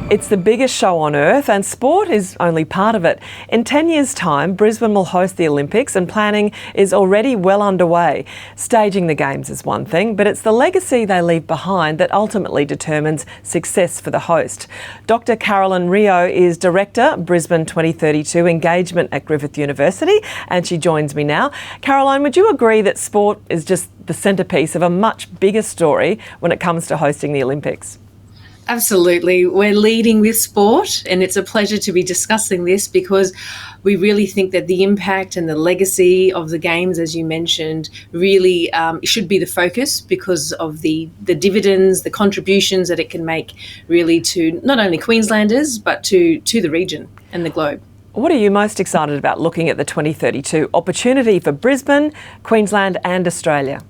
It's the biggest show on earth and sport is only part of it. In 10 years' time, Brisbane will host the Olympics and planning is already well underway. Staging the Games is one thing, but it's the legacy they leave behind that ultimately determines success for the host. Dr. Carolyn RIOT is Director, Brisbane 2032 Engagement at Griffith University, and she joins me now. Caroline, would you agree that sport is just the centrepiece of a much bigger story when it comes to hosting the Olympics? Absolutely. We're leading with sport, and it's a pleasure to be discussing this because we really think that the impact and the legacy of the Games, as you mentioned, really should be the focus because of the dividends, the contributions that it can make really to not only Queenslanders but to the region and the globe. What are you most excited about looking at the 2032 opportunity for Brisbane, Queensland and Australia?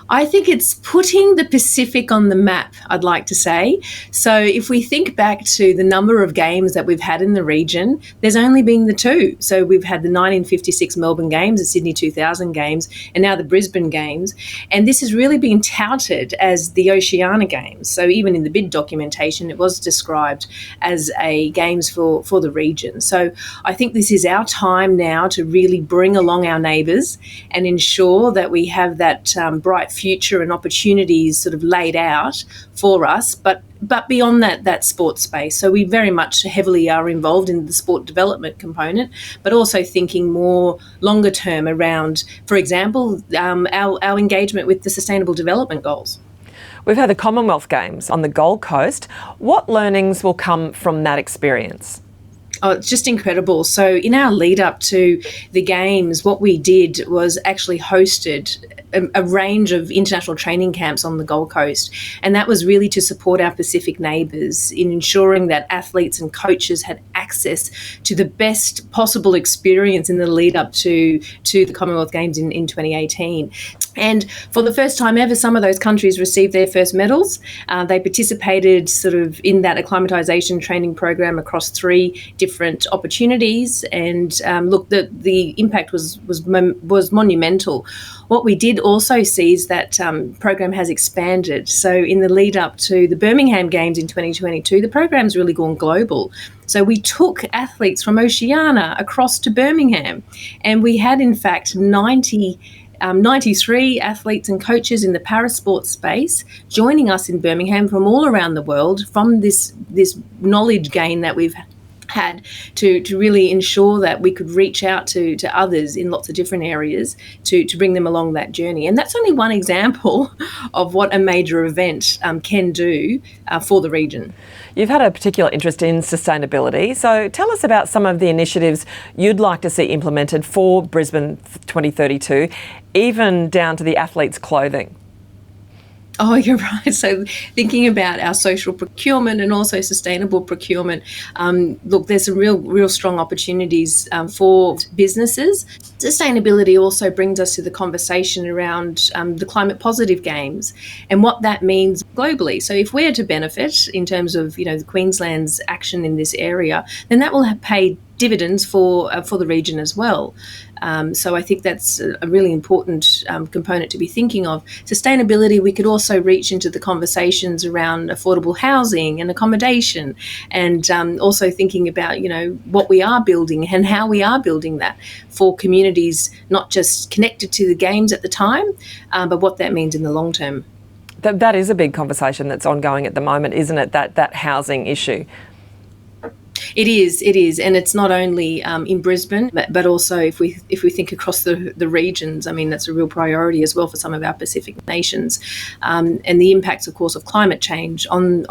I think it's putting the Pacific on the map, I'd like to say. So if we think back to the number of games that we've had in the region, there's only been the two. So we've had the 1956 Melbourne Games, the Sydney 2000 Games, and now the Brisbane Games. And this has really been touted as the Oceania Games. So even in the bid documentation, it was described as a Games for the region. So I think this is our time now to really bring along our neighbours and ensure that we have that bright future and opportunities sort of laid out for us, but beyond that sports space. So we very much heavily are involved in the sport development component, but also thinking more longer term around, for example, our engagement with the Sustainable Development Goals. We've had the Commonwealth Games on the Gold Coast. What learnings will come from that experience? Oh, it's just incredible. So in our lead up to the Games, what we did was actually hosted a range of international training camps on the Gold Coast. And that was really to support our Pacific neighbours in ensuring that athletes and coaches had access to the best possible experience in the lead up to the Commonwealth Games in 2018. And for the first time ever, some of those countries received their first medals. They participated sort of in that acclimatisation training program across 3 different opportunities. And look, the impact was monumental. What we did also see is that program has expanded. So in the lead up to the Birmingham Games in 2022, the program's really gone global. So we took athletes from Oceania across to Birmingham, and we had in fact 93 athletes and coaches in the parasport space joining us in Birmingham from all around the world from this knowledge gain that we've had to really ensure that we could reach out to others in lots of different areas to bring them along that journey. And that's only one example of what a major event can do for the region. You've had a particular interest in sustainability, so tell us about some of the initiatives you'd like to see implemented for Brisbane 2032, even down to the athletes' clothing. Oh, you're right. So thinking about our social procurement and also sustainable procurement, look, there's some real strong opportunities for businesses. Sustainability also brings us to the conversation around the climate positive games and what that means globally. So if we're to benefit in terms of, Queensland's action in this area, then that will have paid dividends for the region as well. So I think that's a really important component to be thinking of. Sustainability, we could also reach into the conversations around affordable housing and accommodation, and also thinking about, what we are building and how we are building that for communities, not just connected to the Games at the time, but what that means in the long term. That is a big conversation that's ongoing at the moment, isn't it, that housing issue? It is, and it's not only in Brisbane, but also if we think across the regions. I mean, that's a real priority as well for some of our Pacific nations, and the impacts, of course, of climate change on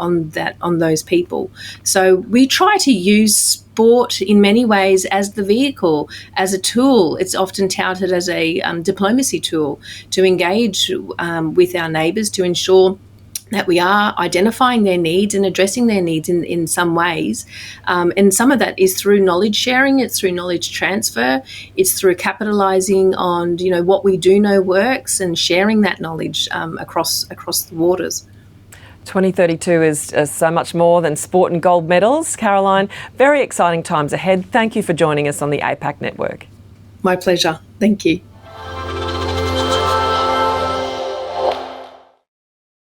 those people. So we try to use sport in many ways as the vehicle, as a tool. It's often touted as a diplomacy tool to engage with our neighbours to ensure that we are identifying their needs and addressing their needs in some ways. And some of that is through knowledge sharing, it's through knowledge transfer, it's through capitalising on, what we do know works and sharing that knowledge across the waters. 2032 is so much more than sport and gold medals. Caroline, very exciting times ahead. Thank you for joining us on the APAC Network. My pleasure. Thank you.